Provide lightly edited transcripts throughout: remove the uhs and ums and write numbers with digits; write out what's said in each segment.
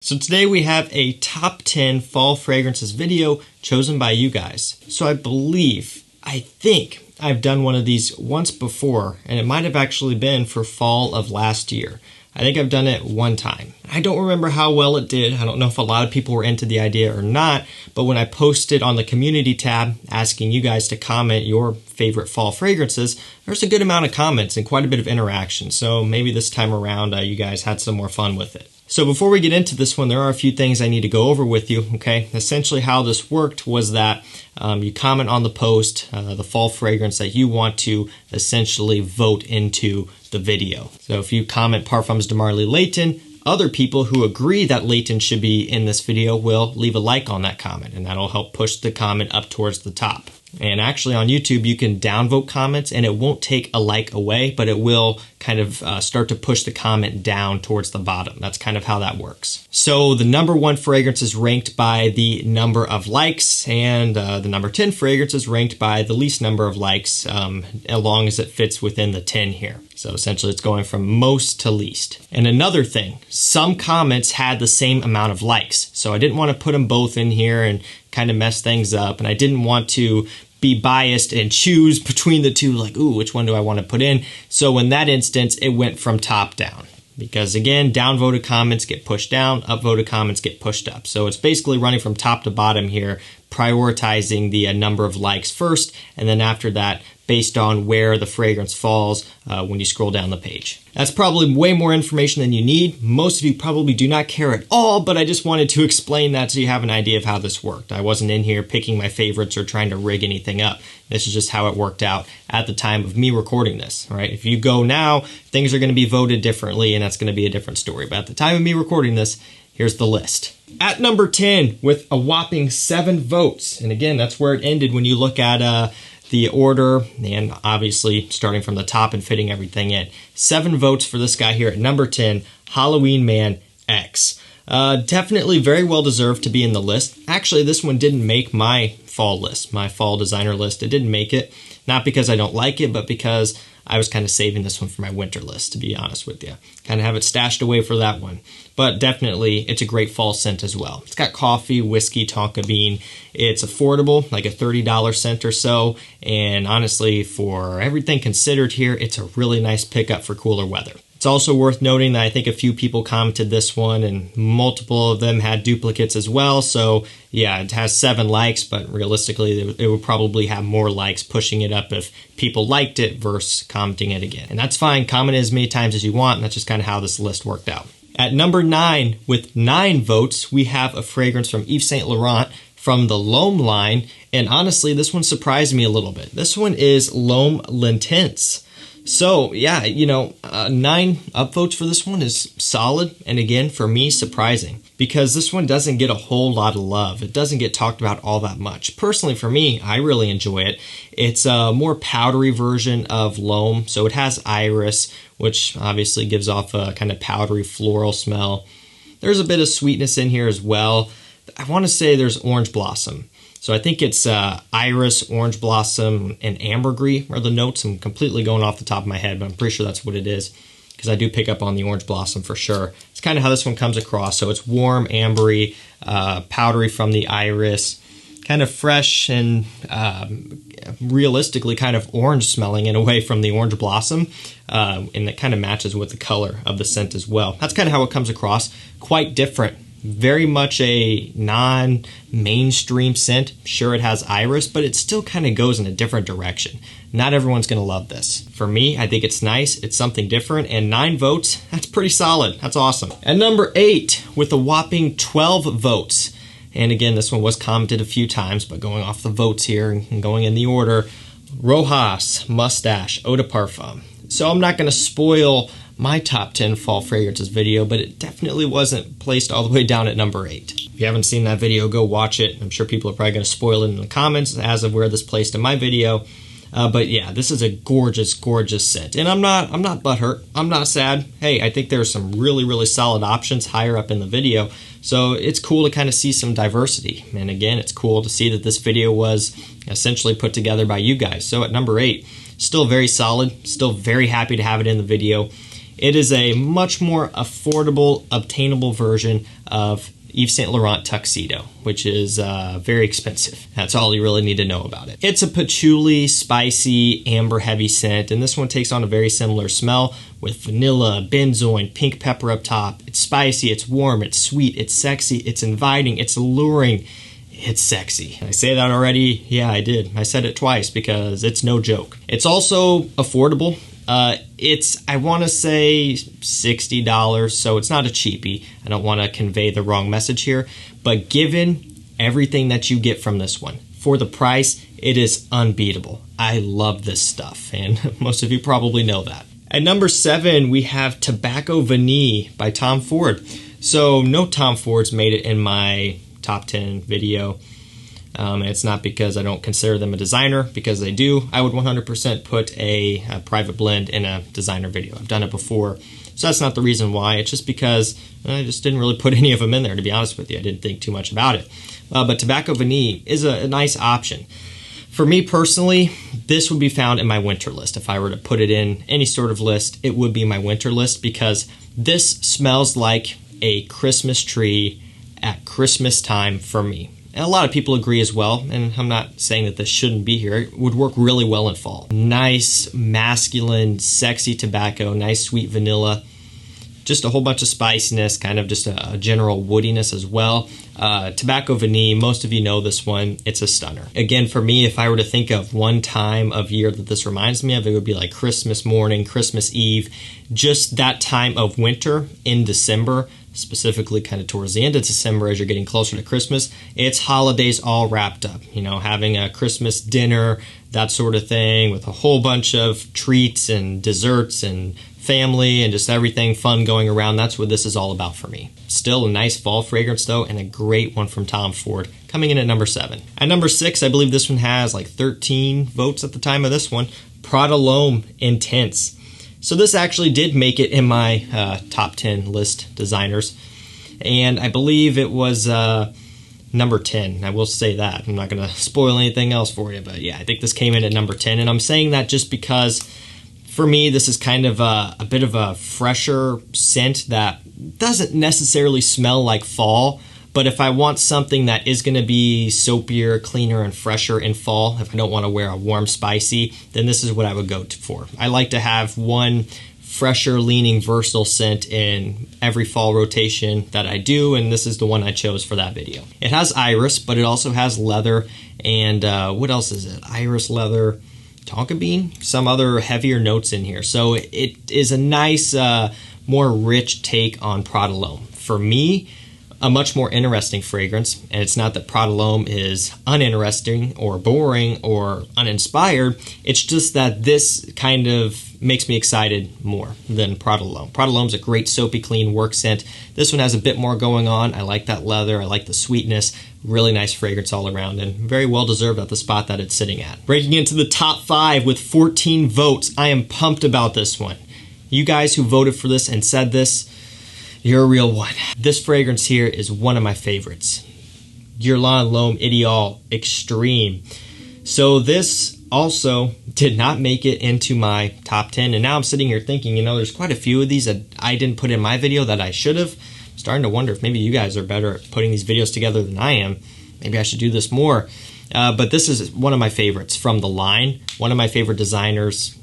So today we have a top 10 fall fragrances video chosen by you guys. So I think I've done one of these once before, and it might have actually been for fall of last year. I think I've done it one time. I don't remember how well it did. I don't know if a lot of people were into the idea or not, but when I posted on the community tab asking you guys to comment your favorite fall fragrances, there's a good amount of comments and quite a bit of interaction. So maybe this time around you guys had some more fun with it. So before we get into this one, there are a few things I need to go over with you, okay? Essentially how this worked was that you comment on the post, the fall fragrance that you want to essentially vote into the video. So if you comment Parfums de Marly Layton, other people who agree that Layton should be in this video will leave a like on that comment, and that'll help push the comment up towards the top. And actually on YouTube, you can downvote comments and it won't take a like away, but it will kind of start to push the comment down towards the bottom. That's kind of how that works. So the number 1 fragrance is ranked by the number of likes, and the number 10 fragrance is ranked by the least number of likes, as long as it fits within the 10 here. So essentially it's going from most to least. And another thing, some comments had the same amount of likes. So I didn't want to put them both in here and kind of mess things up. And I didn't want to be biased and choose between the two, like, ooh, which one do I want to put in? So in that instance, it went from top down. Because again, downvoted comments get pushed down, upvoted comments get pushed up. So it's basically running from top to bottom here, prioritizing the number of likes first, and then after that, based on where the fragrance falls when you scroll down the page. That's probably way more information than you need. Most of you probably do not care at all, but I just wanted to explain that so you have an idea of how this worked. I wasn't in here picking my favorites or trying to rig anything up. This is just how it worked out at the time of me recording this, right? If you go now, things are gonna be voted differently and that's gonna be a different story. But at the time of me recording this, here's the list. At number 10 with a whopping 7 votes, and again, that's where it ended when you look at the order, and obviously starting from the top and fitting everything in. 7 votes for this guy here at number 10, Halloween Man X. Definitely very well deserved to be in the list. Actually, this one didn't make my fall list, my fall designer list. It didn't make it, not because I don't like it, but because I was kind of saving this one for my winter list, to be honest with you. Kind of have it stashed away for that one. But definitely, it's a great fall scent as well. It's got coffee, whiskey, tonka bean. It's affordable, like a $30 scent or so. And honestly, for everything considered here, it's a really nice pickup for cooler weather. It's also worth noting that I think a few people commented this one and multiple of them had duplicates as well. So yeah, it has 7 likes, but realistically it would probably have more likes pushing it up if people liked it versus commenting it again. And that's fine, comment as many times as you want, and that's just kind of how this list worked out. At number 9 with 9 votes, we have a fragrance from Yves Saint Laurent from the L'Homme line. And honestly, this one surprised me a little bit. This one is L'Homme L'Intense. So yeah, 9 upvotes for this one is solid, and again, for me, surprising, because this one doesn't get a whole lot of love. It doesn't get talked about all that much. Personally, for me, I really enjoy it. It's a more powdery version of L'Homme, so it has iris, which obviously gives off a kind of powdery floral smell. There's a bit of sweetness in here as well. I want to say there's orange blossom. So I think it's iris, orange blossom, and ambergris are the notes. I'm completely going off the top of my head, but I'm pretty sure that's what it is, because I do pick up on the orange blossom for sure. It's kind of how this one comes across. So it's warm, ambery, powdery from the iris, kind of fresh and realistically kind of orange smelling in a way from the orange blossom. And it kind of matches with the color of the scent as well. That's kind of how it comes across. Quite different. Very much a non-mainstream scent. Sure, it has iris, but it still kind of goes in a different direction. Not everyone's going to love this. For me, I think it's nice. It's something different, and 9 votes, that's pretty solid. That's awesome. At number 8, with a whopping 12 votes, and again, this one was commented a few times, but going off the votes here and going in the order, Rochas Moustache Eau de Parfum. So I'm not going to spoil my top 10 fall fragrances video, but it definitely wasn't placed all the way down at number 8. If you haven't seen that video, go watch it. I'm sure people are probably going to spoil it in the comments as of where this placed in my video. But yeah, this is a gorgeous, gorgeous scent. And I'm not butthurt. I'm not sad. Hey, I think there's some really, really solid options higher up in the video. So it's cool to kind of see some diversity. And again, it's cool to see that this video was essentially put together by you guys. So at number 8, still very solid, still very happy to have it in the video. It is a much more affordable, obtainable version of Yves Saint Laurent Tuxedo, which is very expensive. That's all you really need to know about it. It's a patchouli, spicy, amber heavy scent, and this one takes on a very similar smell with vanilla, benzoin, pink pepper up top. It's spicy, it's warm, it's sweet, it's sexy, it's inviting, it's alluring, it's sexy. Did I say that already? Yeah, I did. I said it twice because it's no joke. It's also affordable. It's, I want to say $60, so it's not a cheapie. I don't want to convey the wrong message here, but given everything that you get from this one, for the price, it is unbeatable. I love this stuff, and most of you probably know that. At number 7, we have Tobacco Vanille by Tom Ford. So no Tom Fords made it in my top 10 video. And it's not because I don't consider them a designer, because they do. I would 100% put a private blend in a designer video. I've done it before, so that's not the reason why. It's just because I just didn't really put any of them in there, to be honest with you. I didn't think too much about it. But Tobacco Vanille is a nice option. For me personally, this would be found in my winter list. If I were to put it in any sort of list, it would be my winter list, because this smells like a Christmas tree at Christmas time for me. And a lot of people agree as well, and I'm not saying that this shouldn't be here. It would work really well in fall. Nice, masculine, sexy tobacco, nice sweet vanilla, just a whole bunch of spiciness, kind of just a general woodiness as well. Tobacco Vanille, most of you know this one. It's a stunner. Again, for me, if I were to think of one time of year that this reminds me of, it would be like Christmas morning, Christmas Eve, just that time of winter in December, specifically kind of towards the end of December as you're getting closer to Christmas. It's holidays all wrapped up, you know, having a Christmas dinner, that sort of thing, with a whole bunch of treats and desserts and family and just everything fun going around. That's what this is all about for me. Still a nice fall fragrance though, and a great one from Tom Ford, coming in at number 7. At number 6, I believe this one has like 13 votes at the time of this one, Prada L'Homme L'Intense. So this actually did make it in my top 10 list designers, and I believe it was number 10. I will say that. I'm not going to spoil anything else for you, but yeah, I think this came in at number 10, and I'm saying that just because for me this is kind of a bit of a fresher scent that doesn't necessarily smell like fall, but if I want something that is going to be soapier, cleaner, and fresher in fall, if I don't want to wear a warm spicy, then this is what I would go for. I like to have one fresher leaning versatile scent in every fall rotation that I do, and this is the one I chose for that video. It has iris, but it also has leather, and what else is it? Iris, leather, tonka bean, some other heavier notes in here. So it is a nice, more rich take on Prada L'Homme. For me, a much more interesting fragrance, and it's not that Prada L'Homme is uninteresting or boring or uninspired, it's just that this kind of makes me excited more than Prada L'Homme. Prada L'Homme's a great soapy clean work scent. This one has a bit more going on. I like that leather, I like the sweetness, really nice fragrance all around, and very well deserved at the spot that it's sitting at. Breaking into the top 5 with 14 votes, I am pumped about this one. You guys who voted for this and said this, you're a real one. This fragrance here is one of my favorites. Guerlain L'Homme Ideal Extreme. So this also did not make it into my top 10, and now I'm sitting here thinking, you know, there's quite a few of these that I didn't put in my video that I should have. I'm starting to wonder if maybe you guys are better at putting these videos together than I am. Maybe I should do this more. But this is one of my favorites from the line. One of my favorite designers,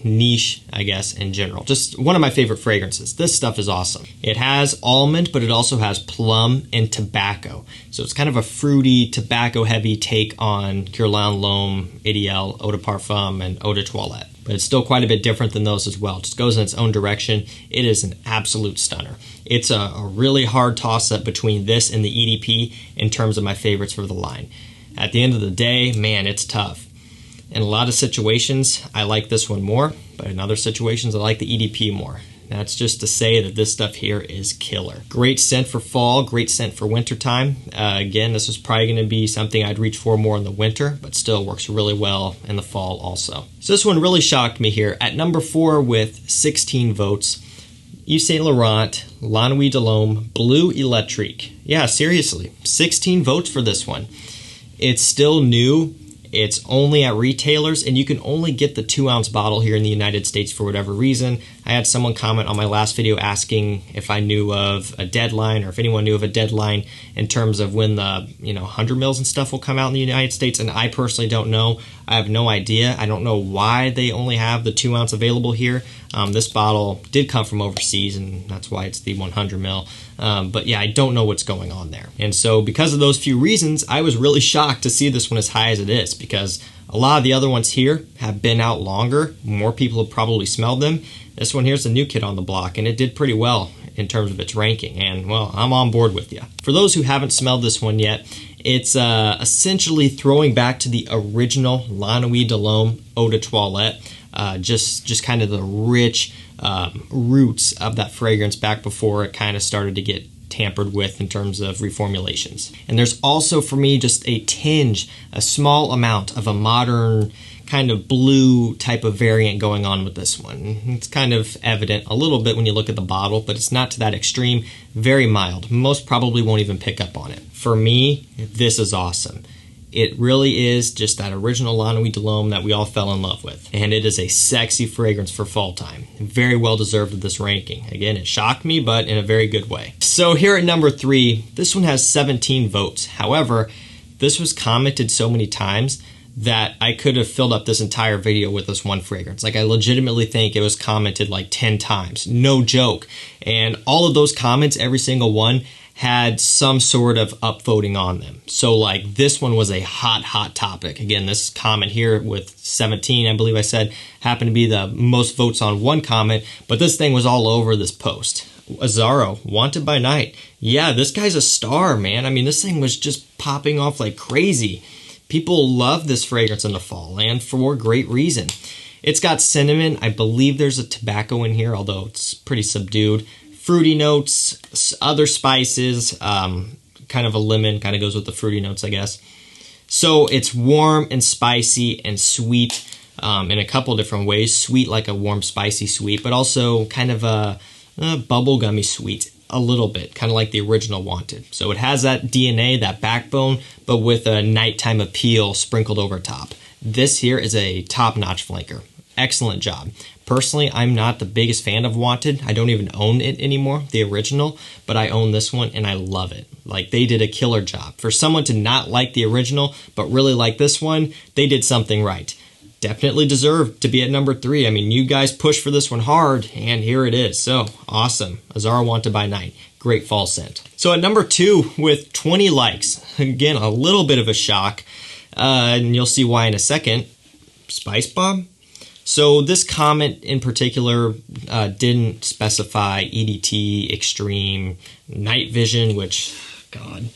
niche, I guess, in general. Just one of my favorite fragrances. This stuff is awesome. It has almond, but it also has plum and tobacco. So it's kind of a fruity, tobacco-heavy take on Guerlain L'Homme Ideal, Eau de Parfum, and Eau de Toilette. But it's still quite a bit different than those as well. It just goes in its own direction. It is an absolute stunner. It's a really hard toss-up between this and the EDP in terms of my favorites for the line. At the end of the day, man, it's tough. In a lot of situations, I like this one more, but in other situations, I like the EDP more. That's just to say that this stuff here is killer. Great scent for fall, great scent for wintertime. Again, this is probably going to be something I'd reach for more in the winter, but still works really well in the fall also. So this one really shocked me here. At number 4 with 16 votes, Yves Saint Laurent Nuit de l'Homme Bleu Electrique. Yeah, seriously, 16 votes for this one. It's still new, It's only at retailers, and you can only get the 2-ounce bottle here in the United States for whatever reason. I had someone comment on my last video asking if I knew of a deadline, or if anyone knew of a deadline in terms of when the 100 mils and stuff will come out in the United States, and I personally don't know. I have no idea. I don't know why they only have the 2-ounce available here. This bottle did come from overseas, and that's why it's the 100 mil. But yeah, I don't know what's going on there. And so because of those few reasons, I was really shocked to see this one as high as it is, because a lot of the other ones here have been out longer. More people have probably smelled them. This one here's the new kid on the block, and it did pretty well in terms of its ranking. And well, I'm on board with you. For those who haven't smelled this one yet, it's essentially throwing back to the original La Nuit de l'Homme Eau de Toilette. Just kind of the rich roots of that fragrance back before it kind of started to get tampered with in terms of reformulations. And there's also for me just a tinge, a small amount of a modern kind of blue type of variant going on with this one. It's kind of evident a little bit when you look at the bottle, but it's not to that extreme. Very mild. Most probably won't even pick up on it. For me, this is awesome. It really is just that original La Nuit de l'Homme that we all fell in love with. And it is a sexy fragrance for fall time. Very well deserved of this ranking. Again, it shocked me, but in a very good way. So here at number 3, this one has 17 votes. However, this was commented so many times that I could have filled up this entire video with this one fragrance. Like, I legitimately think it was commented like 10 times. No joke. And all of those comments, every single one, had some sort of upvoting on them. So like this one was a hot topic. Again, this comment here with 17, I believe I said, happened to be the most votes on one comment, but this thing was all over this post. Azzaro, Wanted by Night. Yeah, this guy's a star, man. I mean, this thing was just popping off like crazy. People love this fragrance in the fall, and for great reason. It's got cinnamon. I believe there's a tobacco in here, although it's pretty subdued. Fruity notes, other spices, kind of a lemon, kind of goes with the fruity notes, I guess. So it's warm and spicy and sweet in a couple different ways. Sweet like a warm, spicy sweet, but also kind of a bubblegummy sweet, a little bit, kind of like the original Wanted. So it has that DNA, that backbone, but with a nighttime appeal sprinkled over top. This here is a top-notch flanker. Excellent job. Personally, I'm not the biggest fan of Wanted. I don't even own it anymore, the original, but I own this one and I love it. Like, they did a killer job. For someone to not like the original, but really like this one, they did something right. Definitely deserved to be at number 3. I mean, you guys pushed for this one hard, and here it is. So, awesome. Azzaro Wanted by Night. Great fall scent. So at number 2, with 20 likes, again, a little bit of a shock, and you'll see why in a second, Spicebomb. So this comment in particular didn't specify EDT, Extreme, Night Vision, which, God,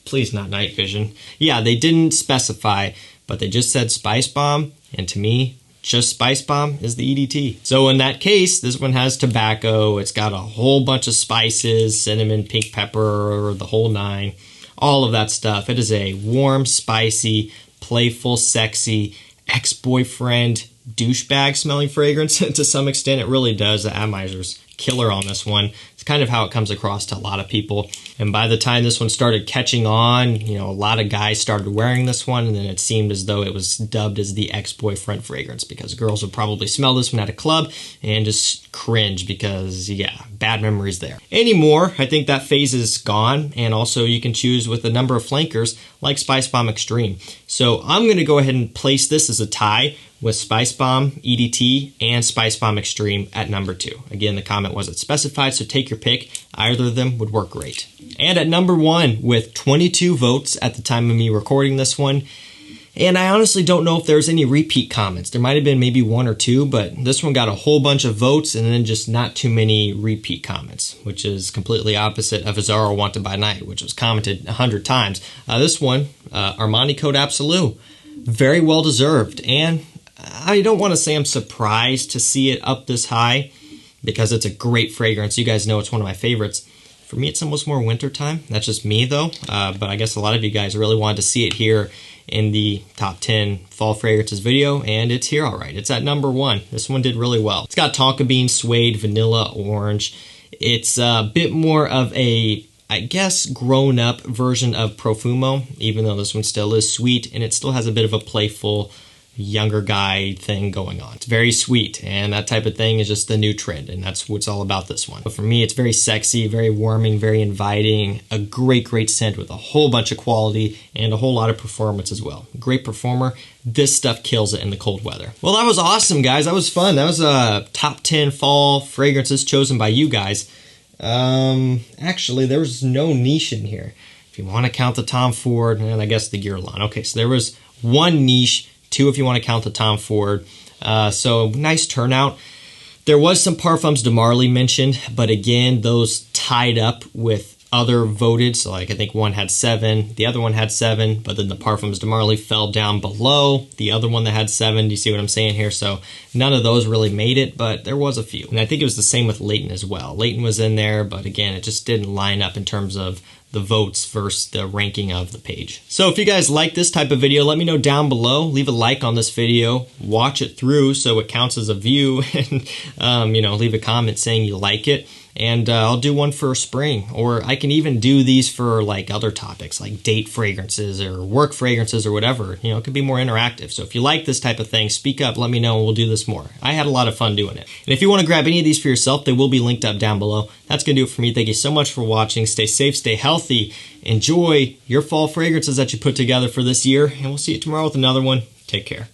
please not Night Vision. Yeah, they didn't specify, but they just said Spicebomb, and to me, just Spicebomb is the EDT. So in that case, this one has tobacco, it's got a whole bunch of spices, cinnamon, pink pepper, the whole 9, all of that stuff. It is a warm, spicy, playful, sexy, ex-boyfriend, douchebag smelling fragrance to some extent. It really does. The Atomizer's killer on this one. It's kind of how it comes across to a lot of people. And by the time this one started catching on, you know, a lot of guys started wearing this one, and then it seemed as though it was dubbed as the ex-boyfriend fragrance, because girls would probably smell this one at a club and just cringe because, yeah, bad memories there. Anymore, I think that phase is gone, and also you can choose with a number of flankers like Spicebomb Extreme. So I'm going to go ahead and place this as a tie with Spicebomb EDT and Spicebomb Extreme at number 2. Again, the comment wasn't specified, so take your pick. Either of them would work great. And at number 1, with 22 votes at the time of me recording this one, and I honestly don't know if there's any repeat comments. There might have been maybe 1 or 2, but this one got a whole bunch of votes and then just not too many repeat comments, which is completely opposite of Azzaro Wanted by Night, which was commented 100 times. This one, Armani Code Absolu, very well deserved, and I don't want to say I'm surprised to see it up this high because it's a great fragrance. You guys know it's one of my favorites. For me, it's almost more wintertime. That's just me, though. But I guess a lot of you guys really wanted to see it here in the top 10 fall fragrances video, and it's here all right. It's at number 1. This one did really well. It's got tonka bean, suede, vanilla, orange. It's a bit more of a I guess, grown-up version of Profumo, even though this one still is sweet, and it still has a bit of a playful, younger guy thing going on. It's very sweet, and that type of thing is just the new trend, and that's what's all about this one. But for me, it's very sexy, very warming, very inviting, a great, great scent with a whole bunch of quality and a whole lot of performance as well. Great performer. This stuff kills it in the cold weather. Well, that was awesome, guys. That was fun. That was top 10 fall fragrances chosen by you guys. Actually, there was no niche in here. If you want to count the Tom Ford, and I guess the Guerlain. Okay, so there was one niche, two if you want to count the Tom Ford. So nice turnout. There was some Parfums de Marly mentioned, but again, those tied up with other voted. So like I think one had 7, the other one had 7, but then the Parfums de Marly fell down below the other one that had 7. Do you see what I'm saying here? So none of those really made it, but there was a few. And I think it was the same with Leighton as well. Leighton was in there, but again, it just didn't line up in terms of the votes versus the ranking of the page. So if you guys like this type of video, let me know down below. Leave a like on this video, watch it through so it counts as a view, and you know, leave a comment saying you like it. And I'll do one for spring, or I can even do these for like other topics like date fragrances or work fragrances or whatever. You know, it could be more interactive. So if you like this type of thing, speak up, let me know, and we'll do this more. I had a lot of fun doing it. And if you want to grab any of these for yourself, they will be linked up down below. That's going to do it for me. Thank you so much for watching. Stay safe, stay healthy. Enjoy your fall fragrances that you put together for this year, and we'll see you tomorrow with another one. Take care.